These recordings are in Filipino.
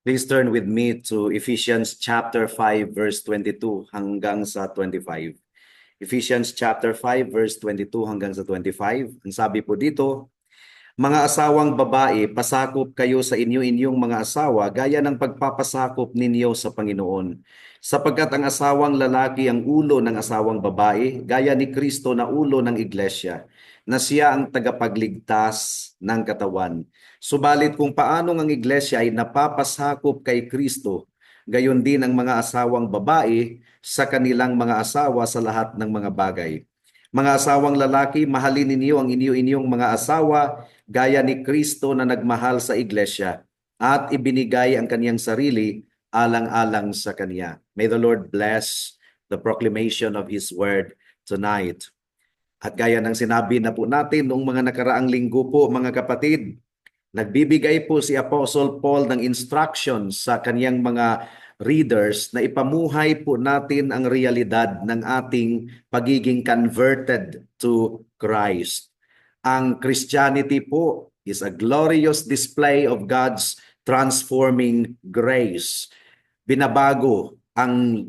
Please turn with me to Ephesians chapter 5 verse 22 hanggang sa 25. Ephesians chapter 5 verse 22 hanggang sa 25. Ang sabi po dito, mga asawang babae, pasakop kayo sa inyong mga asawa gaya ng pagpapasakop ninyo sa Panginoon. Sapagkat ang asawang lalaki ang ulo ng asawang babae, gaya ni Kristo na ulo ng iglesia, na siya ang tagapagligtas ng katawan. Subalit kung paanong ang iglesia ay napapasakop kay Kristo, gayon din ang mga asawang babae sa kanilang mga asawa sa lahat ng mga bagay. Mga asawang lalaki, mahalin ninyo ang inyong mga asawa gaya ni Kristo na nagmahal sa iglesia at ibinigay ang kaniyang sarili alang-alang sa kaniya. May the Lord bless the proclamation of His word tonight. At gaya ng sinabi na po natin noong mga nakaraang linggo po mga kapatid, nagbibigay po si Apostle Paul ng instructions sa kaniyang mga readers na ipamuhay po natin ang realidad ng ating pagiging converted to Christ. Ang Christianity po is a glorious display of God's transforming grace. Binabago ang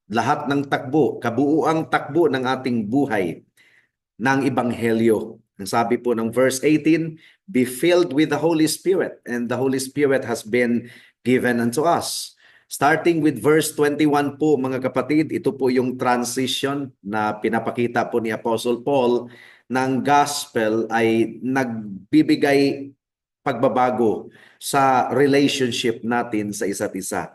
lahat ng takbo, kabuuang takbo ng ating buhay ng Ebanghelyo. Ang sabi po ng verse 18, be filled with the Holy Spirit, and the Holy Spirit has been given unto us. Starting with verse 21 po mga kapatid, ito po yung transition na pinapakita po ni Apostle Paul ng gospel ay nagbibigay pagbabago sa relationship natin sa isa't isa.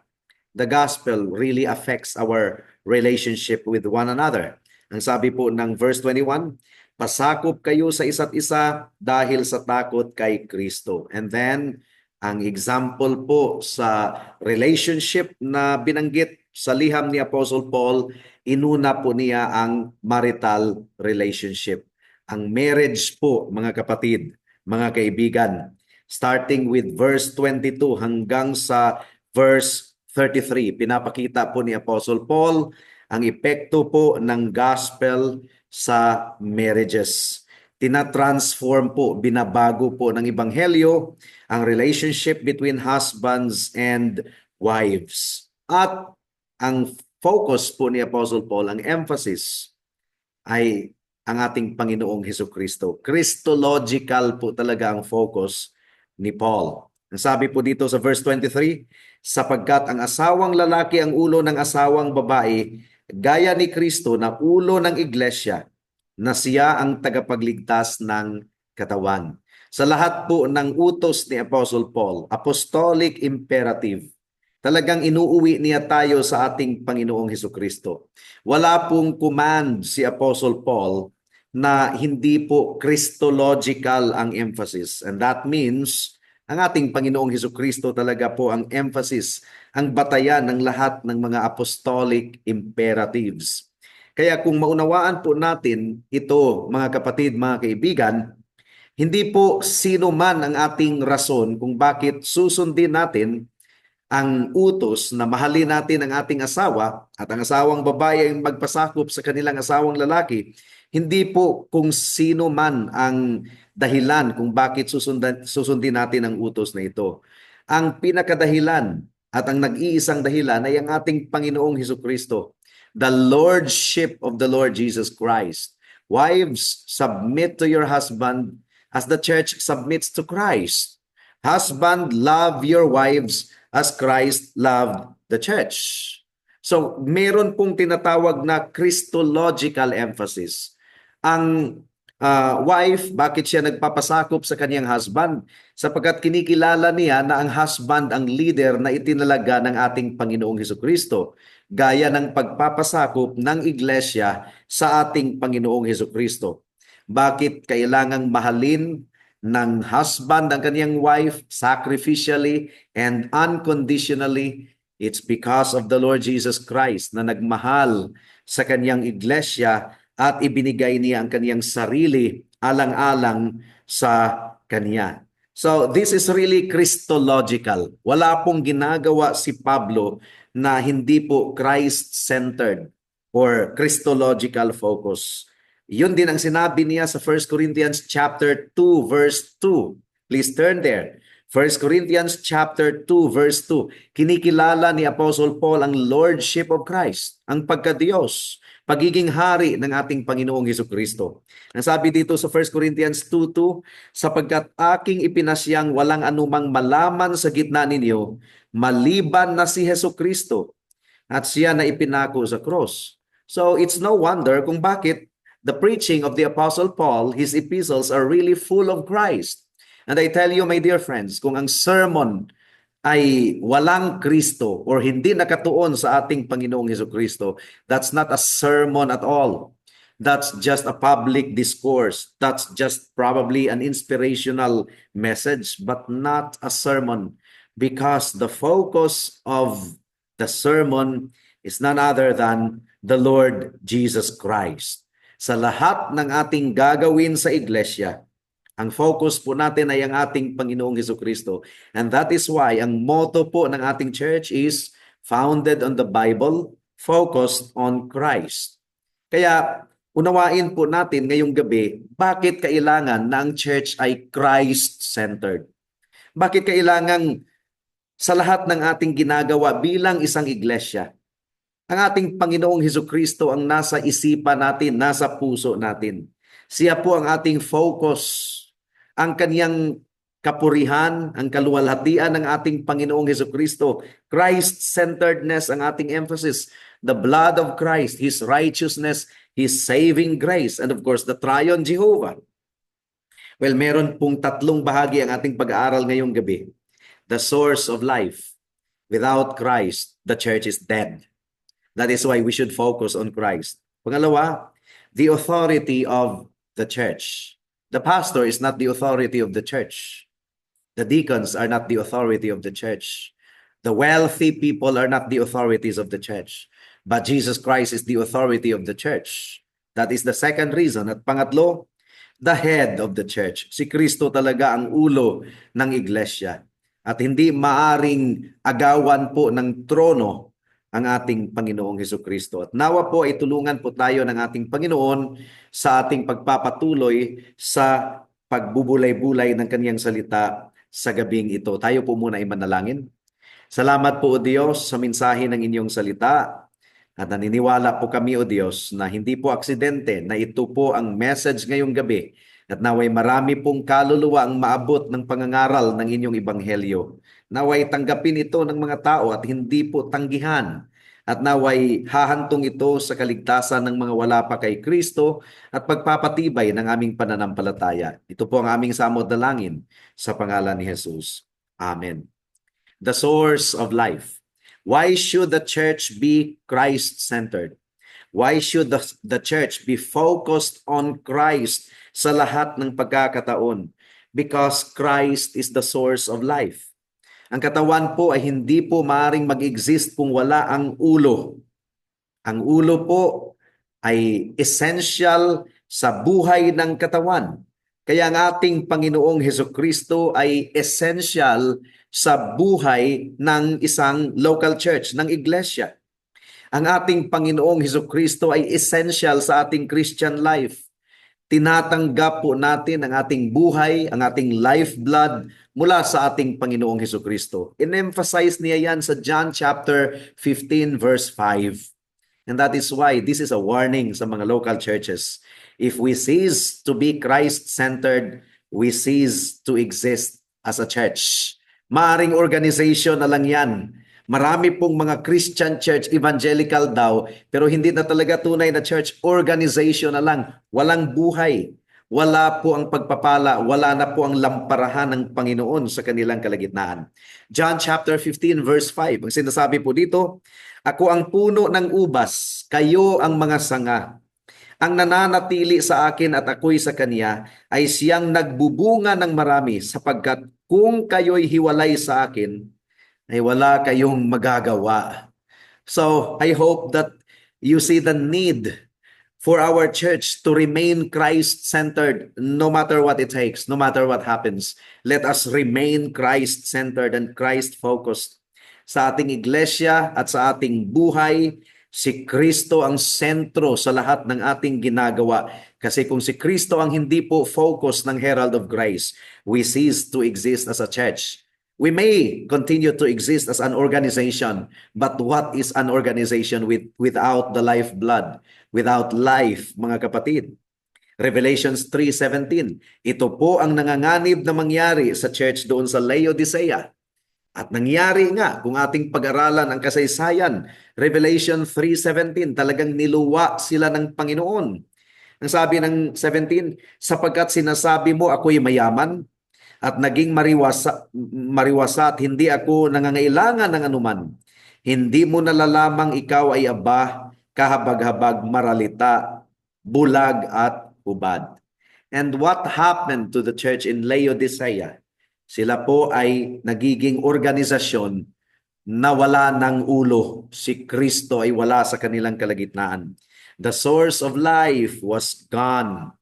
The gospel really affects our relationship with one another. Ang sabi po ng verse 21, pasakop kayo sa isa't isa dahil sa takot kay Kristo. And then, ang example po sa relationship na binanggit sa liham ni Apostle Paul, inuna po niya ang marital relationship. Ang marriage po, mga kapatid, mga kaibigan, starting with verse 22 hanggang sa verse 33, pinapakita po ni Apostle Paul ang epekto po ng gospel sa marriages. Tinatransform po, binabago po ng Ebanghelyo ang relationship between husbands and wives. At ang focus po ni Apostle Paul, ang emphasis ay ang ating Panginoong Hesukristo. Christological po talaga ang focus ni Paul. Ang sabi po dito sa verse 23, sapagkat ang asawang lalaki ang ulo ng asawang babae, gaya ni Kristo na ulo ng iglesia, na siya ang tagapagligtas ng katawan. Sa lahat po ng utos ni Apostle Paul, apostolic imperative, talagang inuuwi niya tayo sa ating Panginoong Hesukristo. Wala pong command si Apostle Paul na hindi po Christological ang emphasis. And that means, ang ating Panginoong Hesukristo talaga po ang emphasis, ang batayan ng lahat ng mga apostolic imperatives. Kaya kung maunawaan po natin ito, mga kapatid, mga kaibigan, hindi po sino man ang ating rason kung bakit susundin natin ang utos na mahalin natin ang ating asawa at ang asawang babae ay magpasakop sa kanilang asawang lalaki. Hindi po kung sino man ang dahilan kung bakit susundin natin ang utos na ito. Ang pinakadahilan at ang nag-iisang dahilan ay ang ating Panginoong Hesukristo. The Lordship of the Lord Jesus Christ. Wives, submit to your husband as the church submits to Christ. Husband, love your wives as Christ loved the church. So, meron pong tinatawag na Christological emphasis. Ang wife, bakit siya nagpapasakop sa kaniyang husband? Sapagkat kinikilala niya na ang husband ang leader na itinalaga ng ating Panginoong Hesukristo, gaya ng pagpapasakop ng iglesia sa ating Panginoong Hesukristo. Bakit kailangang mahalin ng husband ang kaniyang wife sacrificially and unconditionally? It's because of the Lord Jesus Christ na nagmahal sa kaniyang iglesia at ibinigay niya ang kaniyang sarili alang-alang sa kaniya. So this is really Christological. Wala pong ginagawa si Pablo na hindi po Christ-centered or Christological focus. Yun din ang sinabi niya sa 1 Corinthians chapter 2 verse 2. Please turn there. 1 Corinthians chapter 2 verse 2, kinikilala ni Apostle Paul ang Lordship of Christ, ang pagka-Diyos, pagiging hari ng ating Panginoong Hesukristo. Ang sabi dito sa 1 Corinthians 2:2, sapagkat aking ipinasyang walang anumang malaman sa gitna ninyo, maliban na si Hesukristo, at siya na ipinako sa cross. So it's no wonder kung bakit the preaching of the Apostle Paul, his epistles are really full of Christ. And I tell you, my dear friends, kung ang sermon ay walang Kristo or hindi nakatuon sa ating Panginoong Hesukristo, that's not a sermon at all. That's just a public discourse. That's just probably an inspirational message, but not a sermon, because the focus of the sermon is none other than the Lord Jesus Christ. Sa lahat ng ating gagawin sa iglesia, ang focus po natin ay ang ating Panginoong Hesukristo. And that is why ang motto po ng ating church is founded on the Bible, focused on Christ. Kaya unawain po natin ngayong gabi, bakit kailangan na ang church ay Christ-centered? Bakit kailangan sa lahat ng ating ginagawa bilang isang iglesia, ang ating Panginoong Hesukristo ang nasa isipan natin, nasa puso natin. Siya po ang ating focus, ang kaniyang kapurihan, ang kaluwalhatian ng ating Panginoong Hesukristo. Christ-centeredness ang ating emphasis. The blood of Christ, His righteousness, His saving grace, and of course, the Triune Jehovah. Well, meron pong tatlong bahagi ang ating pag-aaral ngayong gabi. The source of life. Without Christ, the church is dead. That is why we should focus on Christ. Pangalawa, the authority of the church. The pastor is not the authority of the church. The deacons are not the authority of the church. The wealthy people are not the authorities of the church. But Jesus Christ is the authority of the church. That is the second reason. At pangatlo, the head of the church. Si Kristo talaga ang ulo ng iglesia. At hindi maaring agawan po ng trono ang ating Panginoong Hesukristo. At nawa po ay tulungan po tayo ng ating Panginoon sa ating pagpapatuloy sa pagbubulay-bulay ng kaniyang salita sa gabing ito. Tayo po muna ay manalangin. Salamat po, O Diyos, sa mensahe ng inyong salita. At naniniwala po kami, O Diyos, na hindi po aksidente na ito po ang message ngayong gabi. At naway marami pong kaluluwa ang maabot ng pangangaral ng inyong ebanghelyo. Naway tanggapin ito ng mga tao at hindi po tanggihan. At naway hahantong ito sa kaligtasan ng mga wala pa kay Kristo at pagpapatibay ng aming pananampalataya. Ito po ang aming samot-dalangin sa pangalan ni Jesus. Amen. The source of life. Why should the church be Christ-centered? Why should the church be focused on Christ sa lahat ng pagkakataon? Because Christ is the source of life. Ang katawan po ay hindi po maaaring mag-exist kung wala ang ulo. Ang ulo po ay essential sa buhay ng katawan. Kaya ang ating Panginoong Hesukristo ay essential sa buhay ng isang local church, ng iglesia. Ang ating Panginoong Hesukristo ay essential sa ating Christian life. Tinatanggap po natin ang ating buhay, ang ating lifeblood mula sa ating Panginoong Hesukristo. In-emphasize niya yan sa John chapter 15 verse 5. And that is why this is a warning sa mga local churches. If we cease to be Christ-centered, we cease to exist as a church. Maaring organization na lang yan. Marami pong mga Christian church, evangelical daw, pero hindi na talaga tunay na church, organization na lang. Walang buhay. Wala po ang pagpapala, wala na po ang lamparahan ng Panginoon sa kanilang kalagitnaan. John chapter 15 verse 5, ang sinasabi po dito, ako ang puno ng ubas, kayo ang mga sanga. Ang nananatili sa akin at ako'y sa kanya ay siyang nagbubunga ng marami sapagkat kung kayo'y hiwalay sa akin, ay wala kayong magagawa. So, I hope that you see the need for our church to remain Christ-centered no matter what it takes, no matter what happens. Let us remain Christ-centered and Christ-focused sa ating iglesia at sa ating buhay, Si Kristo ang sentro sa lahat ng ating ginagawa. Kasi kung si Kristo ang hindi po focus ng Herald of Grace, we cease to exist as a church. We may continue to exist as an organization, but what is an organization without the lifeblood, without life, mga kapatid? Revelations 3:17. Ito po ang nanganganib na mangyari sa church doon sa Laodicea. At nangyari nga kung ating pag-aralan ang kasaysayan. Revelation 3:17, talagang niluwa sila ng Panginoon. Ang sabi ng 17, sapagkat sinasabi mo ako'y mayaman at naging mariwasa at hindi ako nangangailangan ng anuman. Hindi mo nalalamang ikaw ay aba, kahabag-habag, maralita, bulag at hubad. And what happened to the church in Laodicea? Sila po ay nagiging organisasyon na wala ng ulo. Si Kristo ay wala sa kanilang kalagitnaan. The source of life was gone.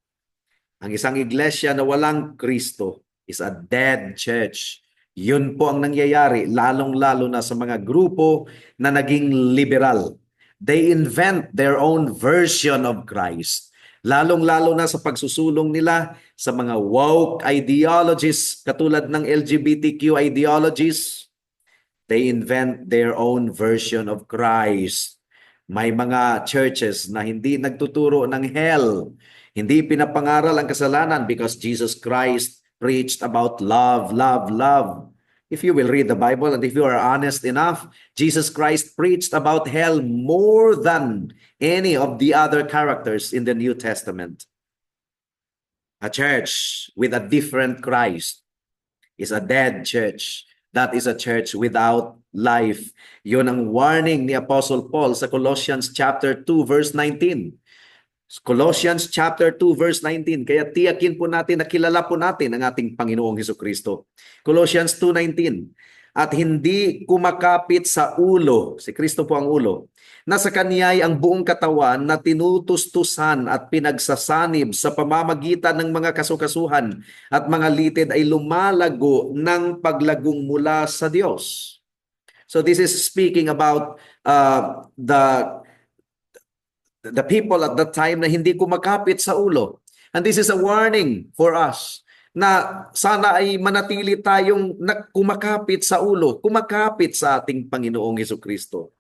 Ang isang iglesia na walang Kristo is a dead church. Yun po ang nangyayari, lalong-lalo na sa mga grupo na naging liberal. They invent their own version of Christ. Lalong-lalo na sa pagsusulong nila sa mga woke ideologies katulad ng LGBTQ ideologies. They invent their own version of Christ. May mga churches na hindi nagtuturo ng hell. Hindi pinapangaral ang kasalanan because Jesus Christ preached about love, love, love. If you will read the Bible and if you are honest enough, Jesus Christ preached about hell more than any of the other characters in the New Testament. A church with a different Christ is a dead church. That is a church without life. Yun ang warning ni Apostle Paul sa Colossians chapter 2 verse 19. Colossians chapter 2 verse 19. Kaya tiyakin po natin na kilala po natin ang ating Panginoong Hesukristo. Colossians 2:19. At hindi kumakapit sa ulo, si Kristo po ang ulo, na sa Kanya'y ang buong katawan na tinutustusan at pinagsasanib sa pamamagitan ng mga kasukasuhan at mga litid ay lumalago ng paglagong mula sa Diyos. So this is speaking about the people at that time na hindi kumakapit sa ulo. And this is a warning for us na sana ay manatili tayong kumakapit sa ulo, kumakapit sa ating Panginoong Hesukristo.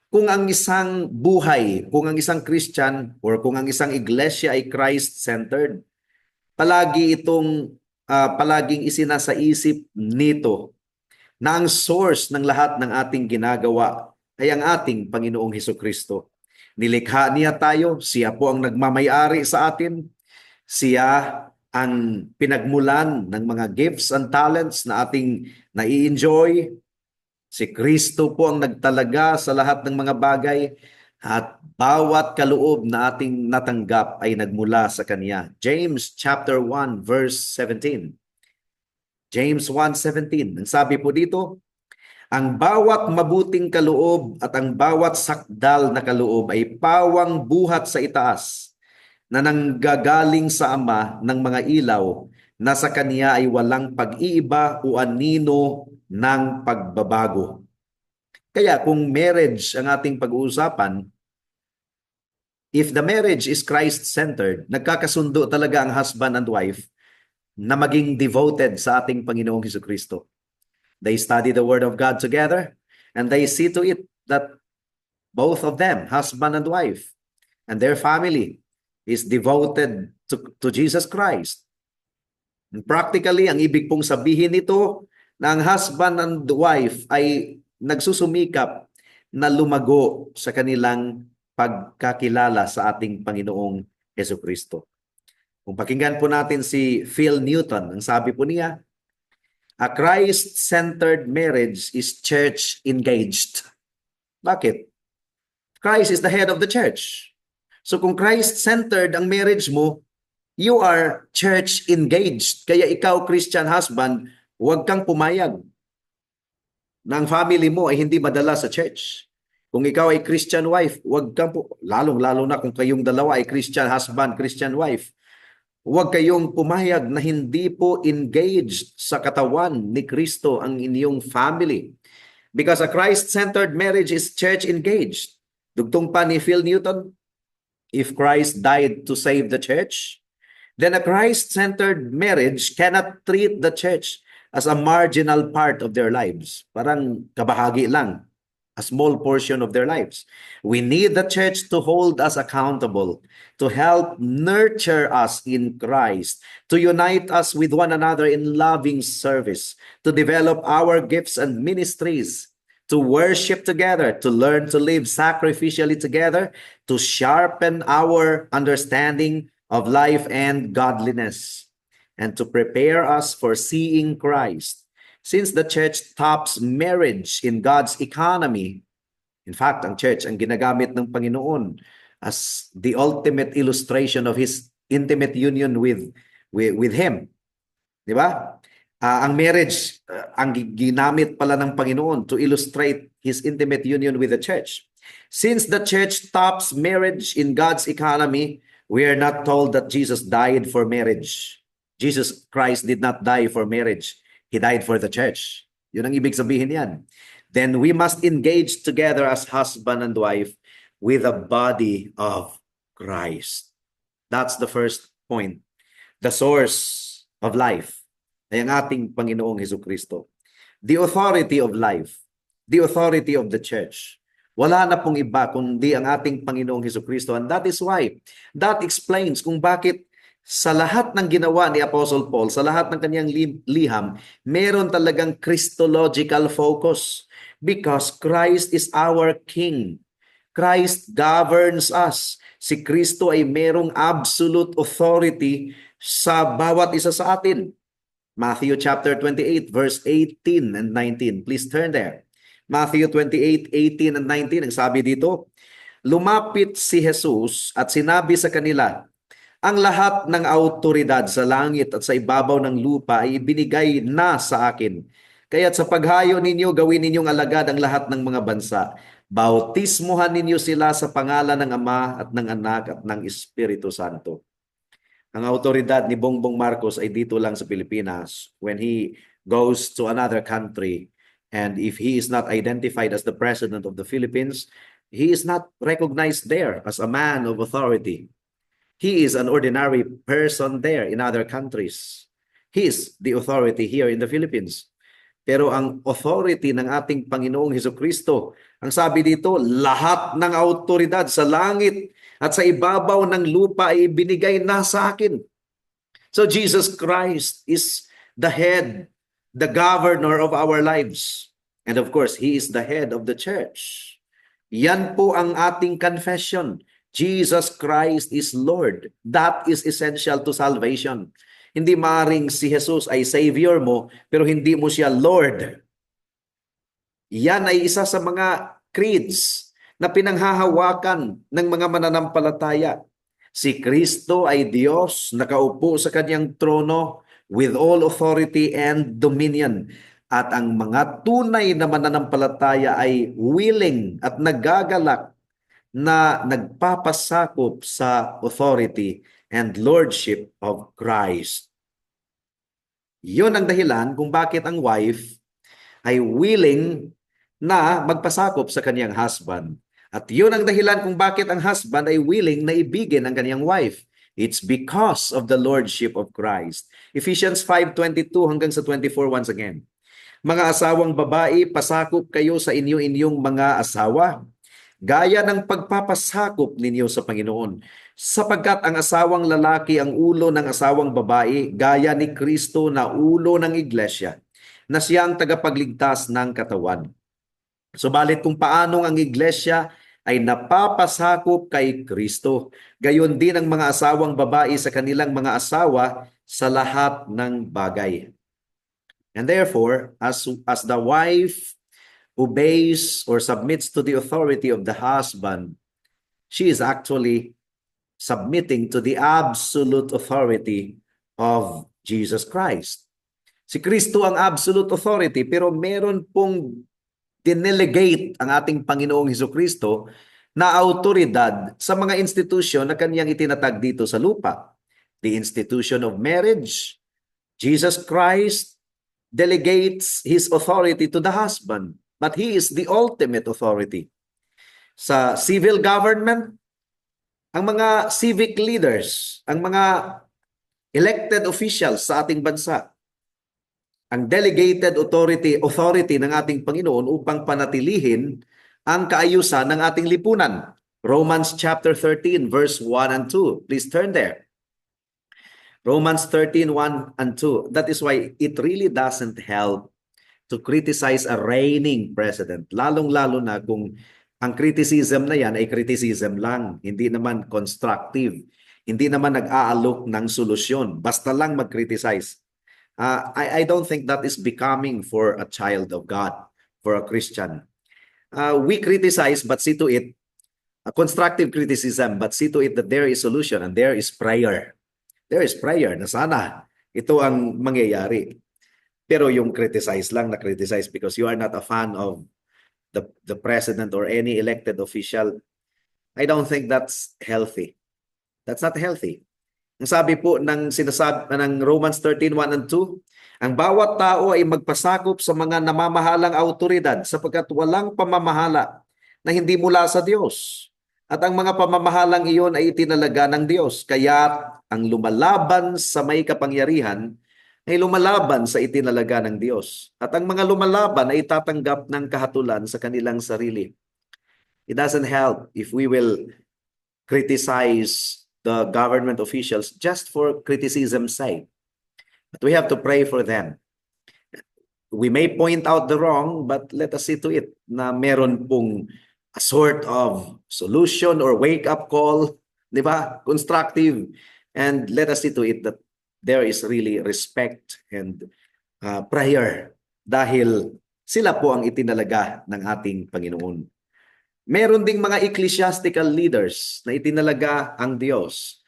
Kung ang isang buhay, kung ang isang Christian or kung ang isang iglesia ay Christ-centered, palaging isinasaisip nito na ang source ng lahat ng ating ginagawa ay ang ating Panginoong Hesukristo. Nilikha niya tayo, siya po ang nagmamay-ari sa atin, siya ang pinagmulan ng mga gifts and talents na ating nai-enjoy. Si Kristo po ang nagtalaga sa lahat ng mga bagay at bawat kaloob na ating natanggap ay nagmula sa Kanya. James chapter 1 verse 17. James 1:17. Ang sabi po dito, ang bawat mabuting kaloob at ang bawat sakdal na kaloob ay pawang buhat sa itaas na nanggagaling sa Ama ng mga ilaw na sa Kanya ay walang pag-iiba o anino ng pagbabago. Kaya kung marriage ang ating pag-uusapan, if the marriage is Christ-centered, nagkakasundo talaga ang husband and wife na maging devoted sa ating Panginoong Hesukristo. They study the Word of God together and they see to it that both of them, husband and wife, and their family is devoted to Jesus Christ. And practically, ang ibig pong sabihin nito na ang husband and wife ay nagsusumikap na lumago sa kanilang pagkakilala sa ating Panginoong Hesukristo. Kung pakinggan po natin si Phil Newton, ang sabi po niya, a Christ-centered marriage is church-engaged. Bakit? Christ is the head of the church. So kung Christ-centered ang marriage mo, you are church-engaged. Kaya ikaw, Christian husband, huwag kang pumayag na ang family mo ay hindi madala sa church. Kung ikaw ay Christian wife, huwag kang lalong-lalo na kung kayong dalawa ay Christian husband, Christian wife, huwag kayong pumayag na hindi po engaged sa katawan ni Kristo ang inyong family. Because a Christ-centered marriage is church-engaged. Dugtong pa ni Phil Newton, if Christ died to save the church, then a Christ-centered marriage cannot treat the church as a marginal part of their lives. Parang kabahagi lang, a small portion of their lives. We need the church to hold us accountable, to help nurture us in Christ, to unite us with one another in loving service, to develop our gifts and ministries, to worship together, to learn to live sacrificially together, to sharpen our understanding of life and godliness, and to prepare us for seeing Christ. Since the church tops marriage in God's economy, in fact, ang church ang ginagamit ng Panginoon as the ultimate illustration of His intimate union with Him. Di ba? Ang marriage, ang ginamit pala ng Panginoon to illustrate His intimate union with the church. Since the church tops marriage in God's economy, we are not told that Jesus died for marriage. Jesus Christ did not die for marriage. He died for the church. Yun ang ibig sabihin yan. Then we must engage together as husband and wife with the body of Christ. That's the first point. The source of life ay ang ating Panginoong Hesukristo. The authority of life, the authority of the church. Wala na pong iba kundi ang ating Panginoong Hesukristo. And that is why, that explains kung bakit sa lahat ng ginawa ni Apostle Paul, sa lahat ng kanyang liham, meron talagang Christological focus. Because Christ is our King. Christ governs us. Si Kristo ay merong absolute authority sa bawat isa sa atin. Matthew chapter 28, verse 18 and 19. Please turn there. Matthew 28, 18 and 19. Ang sabi dito, lumapit si Jesus at sinabi sa kanila, ang lahat ng autoridad sa langit at sa ibabaw ng lupa ay ibinigay na sa akin. Kaya't sa paghayo ninyo, gawin ninyong alagad ang lahat ng mga bansa. Bautismuhan ninyo sila sa pangalan ng Ama at ng Anak at ng Espiritu Santo. Ang autoridad ni Bongbong Marcos ay dito lang sa Pilipinas. When he goes to another country, and if he is not identified as the President of the Philippines, he is not recognized there as a man of authority. He is an ordinary person there in other countries. He is the authority here in the Philippines. Pero ang authority ng ating Panginoong Hesukristo, ang sabi dito, lahat ng autoridad sa langit at sa ibabaw ng lupa ay binigay na sa akin. So Jesus Christ is the head, the governor of our lives. And of course, He is the head of the church. Yan po ang ating confession. Jesus Christ is Lord. That is essential to salvation. Hindi maaaring si Jesus ay Savior mo, pero hindi mo siya Lord. Yan ay isa sa mga creeds na pinanghahawakan ng mga mananampalataya. Si Kristo ay Diyos, nakaupo sa kanyang trono with all authority and dominion. At ang mga tunay na mananampalataya ay willing at nagagalak na nagpapasakop sa authority and lordship of Christ. Yun ang dahilan kung bakit ang wife ay willing na magpasakop sa kanyang husband. At yun ang dahilan kung bakit ang husband ay willing na ibigin ang kanyang wife. It's because of the lordship of Christ. Ephesians 5:22 hanggang sa 24 once again. Mga asawang babae, pasakop kayo sa inyong mga asawa, gaya ng pagpapasakop ninyo sa Panginoon. Sapagkat ang asawang lalaki ang ulo ng asawang babae, gaya ni Kristo na ulo ng iglesia, na siyang tagapagligtas ng katawan. Subalit kung paanong ang iglesia ay napapasakop kay Kristo, gayon din ang mga asawang babae sa kanilang mga asawa sa lahat ng bagay. And therefore, as the wife obeys or submits to the authority of the husband, she is actually submitting to the absolute authority of Jesus Christ. Si Kristo ang absolute authority, pero meron pong dinelegate ang ating Panginoong Hesukristo na autoridad sa mga institusyon na kanyang itinatag dito sa lupa. The institution of marriage, Jesus Christ delegates His authority to the husband. but He is the ultimate authority. Sa civil government, ang mga civic leaders, ang mga elected officials sa ating bansa, ang delegated authority ng ating Panginoon upang panatilihin ang kaayusan ng ating lipunan. Romans chapter 13 verse 1 and 2. Please turn there. Romans 13, 1 and 2. That is why it really doesn't help to criticize a reigning president. Lalong-lalo na kung ang criticism na yan ay criticism lang, hindi naman constructive, hindi naman nag-aalok ng solusyon, basta lang mag-criticize. I don't think that is becoming for a child of God, for a Christian. We criticize but see to it, a constructive criticism, but see to it that there is solution and there is prayer. There is prayer na sana ito ang mangyayari. Pero yung criticize lang na criticize because you are not a fan of the president or any elected official, I don't think that's healthy. That's not healthy. Ang sabi po ng sinasabi ng Romans 13, 1 and 2, ang bawat tao ay magpasakop sa mga namamahalang autoridad sapagkat walang pamamahala na hindi mula sa Diyos. At ang mga pamamahalang iyon ay itinalaga ng Diyos. Kaya ang lumalaban sa may kapangyarihan ay lumalaban sa itinalaga ng Diyos. At ang mga lumalaban ay tatanggap ng kahatulan sa kanilang sarili. It doesn't help if we will criticize the government officials just for criticism's sake. But we have to pray for them. We may point out the wrong, but let us see to it na meron pong a sort of solution or wake-up call, di ba? Constructive. And let us see to it that there is really respect and prayer dahil sila po ang itinalaga ng ating Panginoon. Meron ding mga ecclesiastical leaders na itinalaga ang Diyos.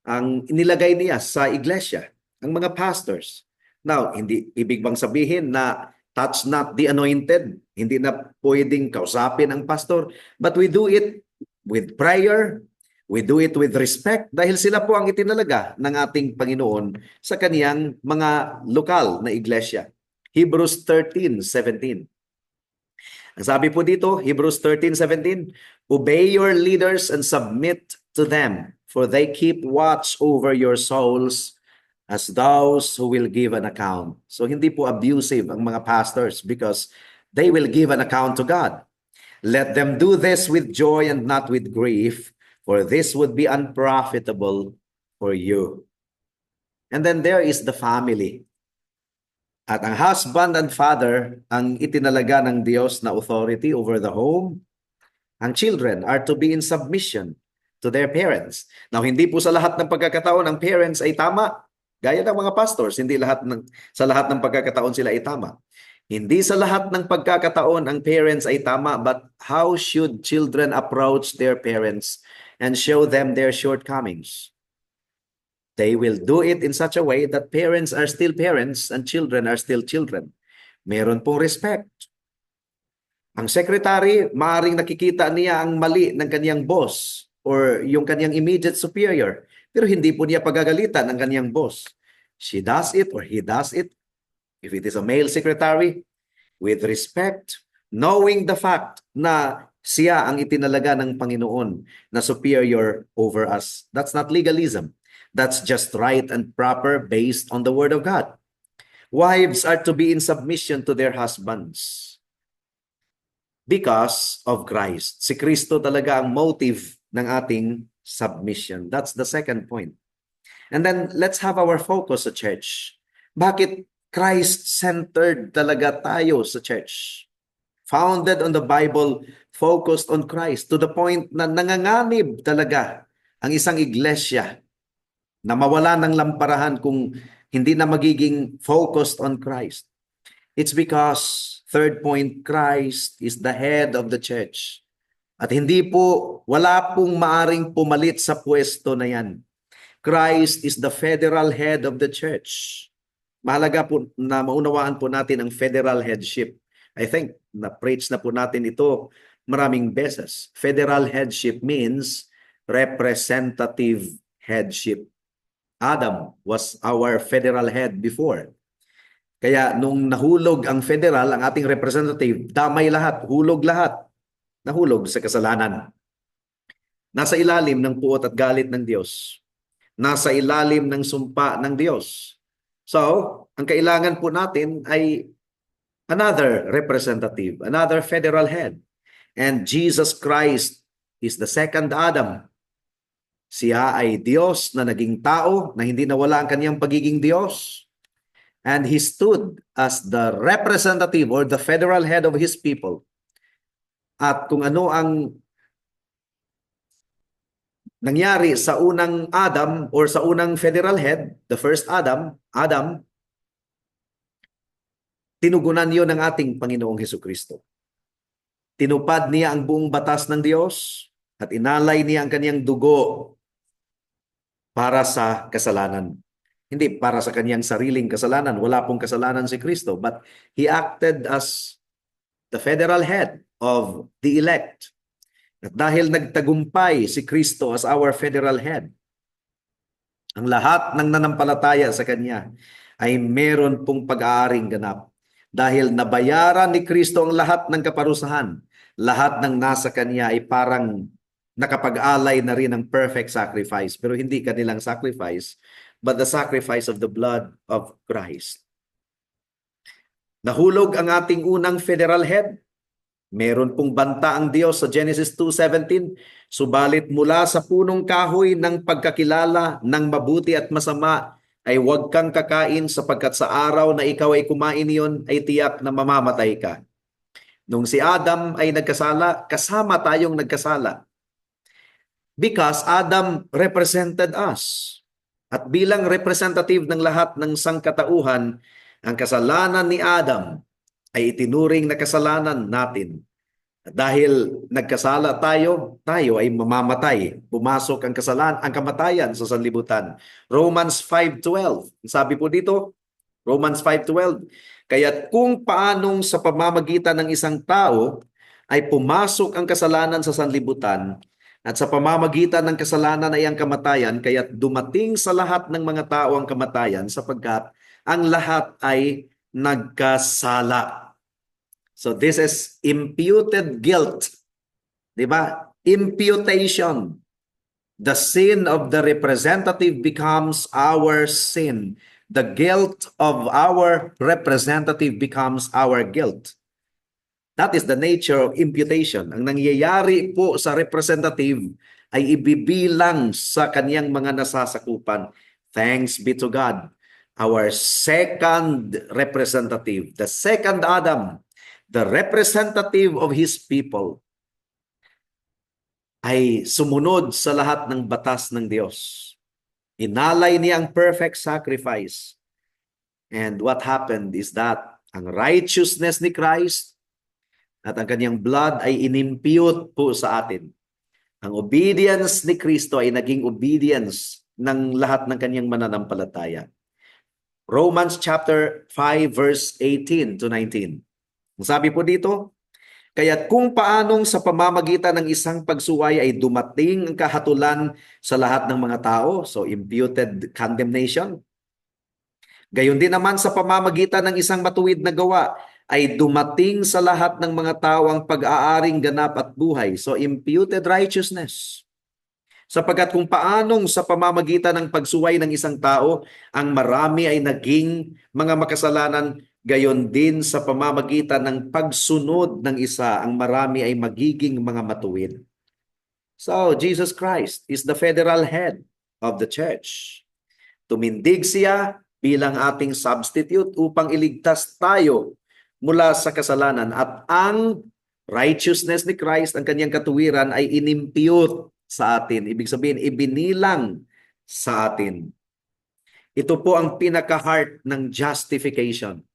Ang inilagay niya sa iglesia, ang mga pastors. Now, hindi ibig bang sabihin na touch not the anointed, hindi na pwedeng kausapin ang pastor, but we do it with prayer, we do it with respect dahil sila po ang itinalaga ng ating Panginoon sa kaniyang mga lokal na iglesia. Hebrews 13:17. Ang sabi po dito, Hebrews 13:17, obey your leaders and submit to them, for they keep watch over your souls as those who will give an account. So hindi po abusive ang mga pastors because they will give an account to God. Let them do this with joy and not with grief, for this would be unprofitable for you. And then there is the family. At ang husband and father ang itinalaga ng Diyos na authority over the home. Ang children are to be in submission to their parents. Now, hindi po sa lahat ng pagkakataon ang parents ay tama. Gaya ng mga pastors, hindi sa lahat ng pagkakataon sila ay tama. Hindi sa lahat ng pagkakataon ang parents ay tama, but how should children approach their parents and show them their shortcomings? They will do it in such a way that parents are still parents and children are still children. Meron pong respect. Ang secretary, maaring nakikita niya ang mali ng kaniyang boss or yung kaniyang immediate superior, pero hindi po niya pagagalitan ang kaniyang boss. She does it or he does it. If it is a male secretary, with respect, knowing the fact na siya ang itinalaga ng Panginoon na superior over us. That's not legalism. That's just right and proper based on the Word of God. Wives are to be in submission to their husbands because of Christ. Si Kristo talaga ang motive ng ating submission. That's the second point. And then let's have our focus sa church. Bakit Christ-centered talaga tayo sa church? Founded on the Bible, focused on Christ to the point na nanganganib talaga ang isang iglesia na mawala ng lamparahan kung hindi na magiging focused on Christ. It's because, third point, Christ is the head of the church. At hindi po, wala pong maaring pumalit sa pwesto na yan. Christ is the federal head of the church. Mahalaga po na maunawaan po natin ang federal headship. I think na-preach na po natin ito maraming beses. Federal headship means representative headship. Adam was our federal head before. Kaya nung nahulog ang federal, ang ating representative, damay lahat, hulog lahat, nahulog sa kasalanan. Nasa ilalim ng puot at galit ng Diyos. Nasa ilalim ng sumpa ng Diyos. So, ang kailangan po natin ay another representative, another federal head. And Jesus Christ is the second Adam. Siya ay Diyos na naging tao, na hindi nawala ang kanyang pagiging Diyos. And He stood as the representative or the federal head of His people. At kung ano ang nangyari sa unang Adam or sa unang federal head, the first Adam, tinugunan yon ng ating Panginoong Hesukristo. Tinupad niya ang buong batas ng Diyos at inalay niya ang kanyang dugo para sa kasalanan. Hindi para sa kanyang sariling kasalanan. Wala pong kasalanan si Kristo, but He acted as the federal head of the elect. At dahil nagtagumpay si Kristo as our federal head, ang lahat ng nanampalataya sa Kanya ay meron pong pag-aaring ganap. Dahil nabayaran ni Kristo ang lahat ng kaparusahan, lahat ng nasa Kanya ay parang nakapag-alay na rin ng perfect sacrifice. Pero hindi kanilang sacrifice, but the sacrifice of the blood of Christ. Nahulog ang ating unang federal head. Meron pong banta ang Diyos sa Genesis 2:17, subalit mula sa punong kahoy ng pagkakilala ng mabuti at masama ay huwag kang kakain sapagkat sa araw na ikaw ay kumain niyon ay tiyak na mamamatay ka. Nung si Adam ay nagkasala, kasama tayong nagkasala. Because Adam represented us. At bilang representative ng lahat ng sangkatauhan, ang kasalanan ni Adam ay itinuring na kasalanan natin. Dahil nagkasala tayo ay mamamatay. Pumasok ang kasalanan, ang kamatayan sa sanlibutan. Romans 5:12. Sabi po dito, Romans 5:12, kaya't kung paanong sa pamamagitan ng isang tao ay pumasok ang kasalanan sa sanlibutan, at sa pamamagitan ng kasalanan ay ang kamatayan, kaya't dumating sa lahat ng mga tao ang kamatayan sapagkat ang lahat ay nagkasala. So this is imputed guilt. Di ba? Imputation. The sin of the representative becomes our sin. The guilt of our representative becomes our guilt. That is the nature of imputation. Ang nangyayari po sa representative ay ibibilang sa kaniyang mga nasasakupan. Thanks be to God. Our second representative, the second Adam, the representative of His people, ay sumunod sa lahat ng batas ng Diyos. Inalay niya ang perfect sacrifice. And what happened is that ang righteousness ni Christ at ang kanyang blood ay inimpute po sa atin. Ang obedience ni Kristo ay naging obedience ng lahat ng kanyang mananampalataya. Romans chapter 5 verse 18 to 19. Sabi po dito, kaya't kung paanong sa pamamagitan ng isang pagsuway ay dumating ang kahatulan sa lahat ng mga tao, so imputed condemnation. Gayon din naman sa pamamagitan ng isang matuwid na gawa ay dumating sa lahat ng mga tao ang pag-aaring ganap at buhay. So imputed righteousness. Sapagkat kung paanong sa pamamagitan ng pagsuway ng isang tao, ang marami ay naging mga makasalanan, gayon din sa pamamagitan ng pagsunod ng isa, ang marami ay magiging mga matuwid. So Jesus Christ is the federal head of the church. Tumindig siya bilang ating substitute upang iligtas tayo mula sa kasalanan, at ang righteousness ni Christ, ang kanyang katuwiran ay inimpute sa atin. Ibig sabihin, ibinilang sa atin. Ito po ang pinaka-heart ng justification.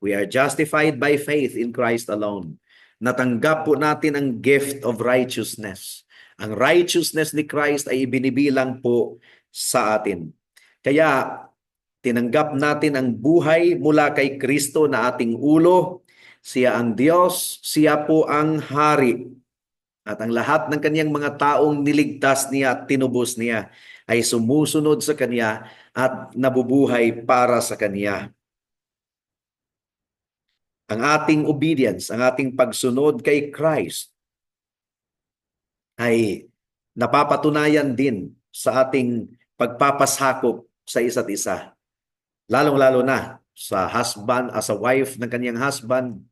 We are justified by faith in Christ alone. Natanggap po natin ang gift of righteousness. Ang righteousness ni Christ ay ibinibilang po sa atin. Kaya tinanggap natin ang buhay mula kay Kristo na ating ulo. Siya ang Diyos, siya po ang hari. At ang lahat ng kanyang mga taong niligtas niya at tinubos niya ay sumusunod sa kanya at nabubuhay para sa kanya. ang ating obedience, ang ating pagsunod kay Christ ay napapatunayan din sa ating pagpapasakop sa isa't isa. Lalong-lalo na sa husband, as a wife ng kanyang husband,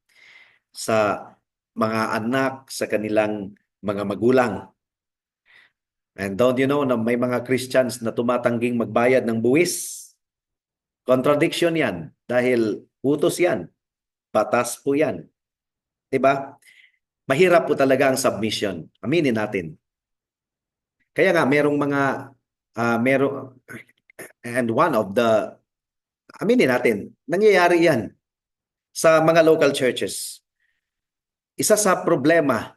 sa mga anak, sa kanilang mga magulang. And don't you know na may mga Christians na tumatangging magbayad ng buwis? Contradiction yan dahil utos yan. Batas po yan. Diba? Mahirap po talaga ang submission. Aminin natin. Kaya nga, merong mga, and one of the, aminin natin, nangyayari yan sa mga local churches. Isa sa problema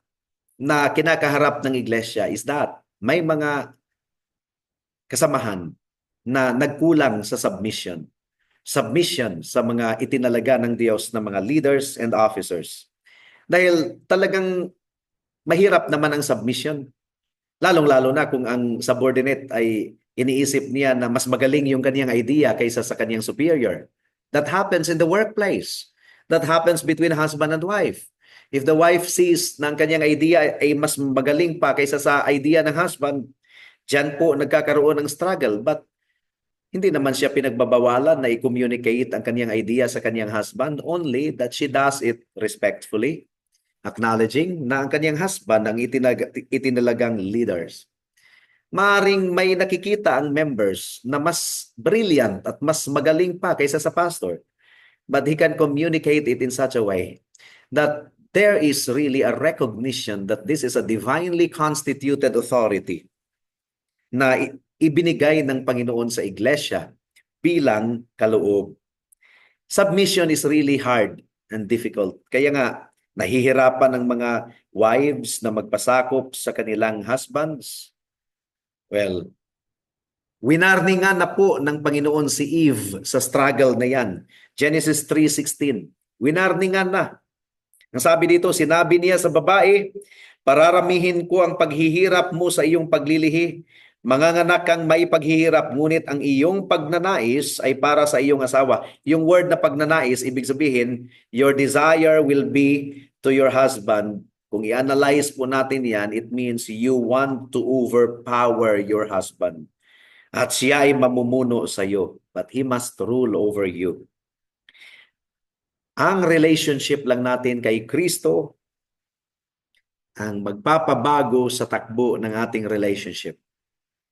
na kinakaharap ng iglesia is that may mga kasamahan na nagkulang sa submission. Submission sa mga itinalaga ng Diyos ng mga leaders and officers. Dahil talagang mahirap naman ang submission. Lalong-lalo na kung ang subordinate ay iniisip niya na mas magaling yung kanyang idea kaysa sa kanyang superior. That happens in the workplace. That happens between husband and wife. If the wife sees na ang kanyang idea ay mas magaling pa kaysa sa idea ng husband, diyan po nagkakaroon ng struggle. But hindi naman siya pinagbabawalan na i-communicate ang kanyang idea sa kanyang husband, only that she does it respectfully, acknowledging na ang kanyang husband ang itinalagang leaders. Maaring may nakikita ang members na mas brilliant at mas magaling pa kaysa sa pastor, but he can communicate it in such a way that there is really a recognition that this is a divinely constituted authority na ibinigay ng Panginoon sa iglesia bilang kaloob. Submission is really hard and difficult. Kaya nga, nahihirapan ng mga wives na magpasakop sa kanilang husbands. Well, winarningan na po ng Panginoon si Eve sa struggle na yan. Genesis 3:16. Winarningan na. Ang sabi dito, sinabi niya sa babae, pararamihin ko ang paghihirap mo sa iyong paglilihi. Manganganak kang maipaghihirap, ngunit ang iyong pagnanais ay para sa iyong asawa. Yung word na pagnanais, ibig sabihin, your desire will be to your husband. Kung i-analyze po natin yan, it means you want to overpower your husband. At siya ay mamumuno sa iyo, but he must rule over you. Ang relationship lang natin kay Kristo ang magpapabago sa takbo ng ating relationship.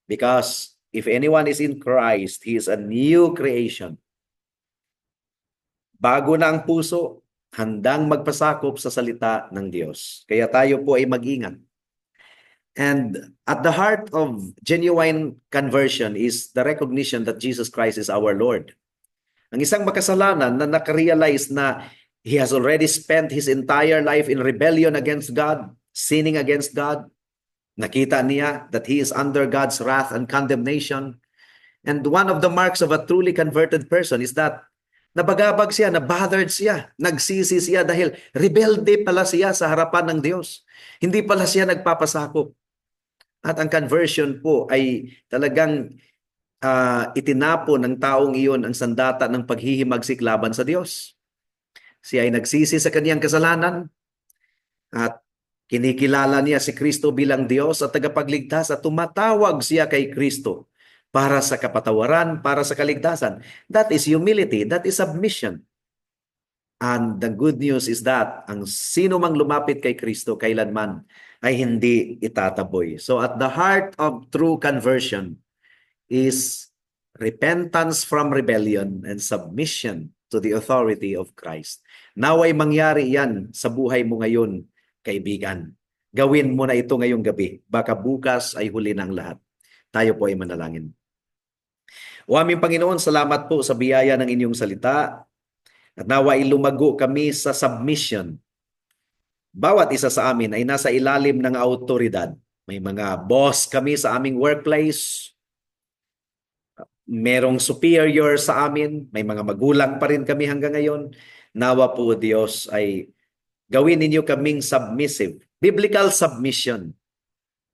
Because if anyone is in Christ, he is a new creation. Bago na ang puso, handang magpasakop sa salita ng Diyos. Kaya tayo po ay mag-ingat. And at the heart of genuine conversion is the recognition that Jesus Christ is our Lord. Ang isang makasalanan na nakarealize na he has already spent his entire life in rebellion against God, sinning against God, nakita niya that he is under God's wrath and condemnation. And one of the marks of a truly converted person is that nabagabag siya, nabothered siya, nagsisi siya dahil rebelde pala siya sa harapan ng Diyos. Hindi pala siya nagpapasakop. At ang conversion po ay talagang itinapo ng taong iyon ang sandata ng paghihimagsik laban sa Diyos. Siya ay nagsisi sa kaniyang kasalanan at kinikilala niya si Kristo bilang Diyos at tagapagligtas at tumatawag siya kay Kristo para sa kapatawaran, para sa kaligtasan. That is humility, that is submission. And the good news is that ang sino mang lumapit kay Kristo kailanman ay hindi itataboy. So at the heart of true conversion is repentance from rebellion and submission to the authority of Christ. Naway mangyari yan sa buhay mo ngayon, kaibigan. Gawin mo na ito ngayong gabi. Baka bukas ay huli ng lahat. Tayo po ay manalangin. O aming Panginoon, salamat po sa biyaya ng inyong salita. At naway lumago kami sa submission. Bawat isa sa amin ay nasa ilalim ng autoridad. May mga boss kami sa aming workplace. Merong superior sa amin. May mga magulang pa rin kami hanggang ngayon. Nawa po Diyos ay gawin ninyo kaming submissive. Biblical submission.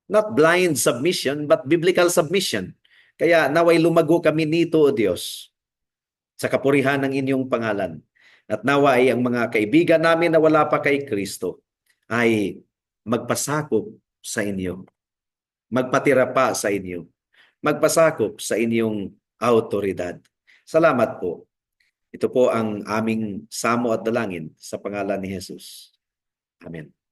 Not blind submission, but biblical submission. Kaya naway lumago kami nito, O Diyos, sa kapurihan ng inyong pangalan. At nawa ay ang mga kaibigan namin na wala pa kay Kristo ay magpasakop sa inyo, magpatira pa sa inyo, magpasakop sa inyong autoridad. Salamat po. Ito po ang aming samo at dalangin sa pangalan ni Jesus. Amen.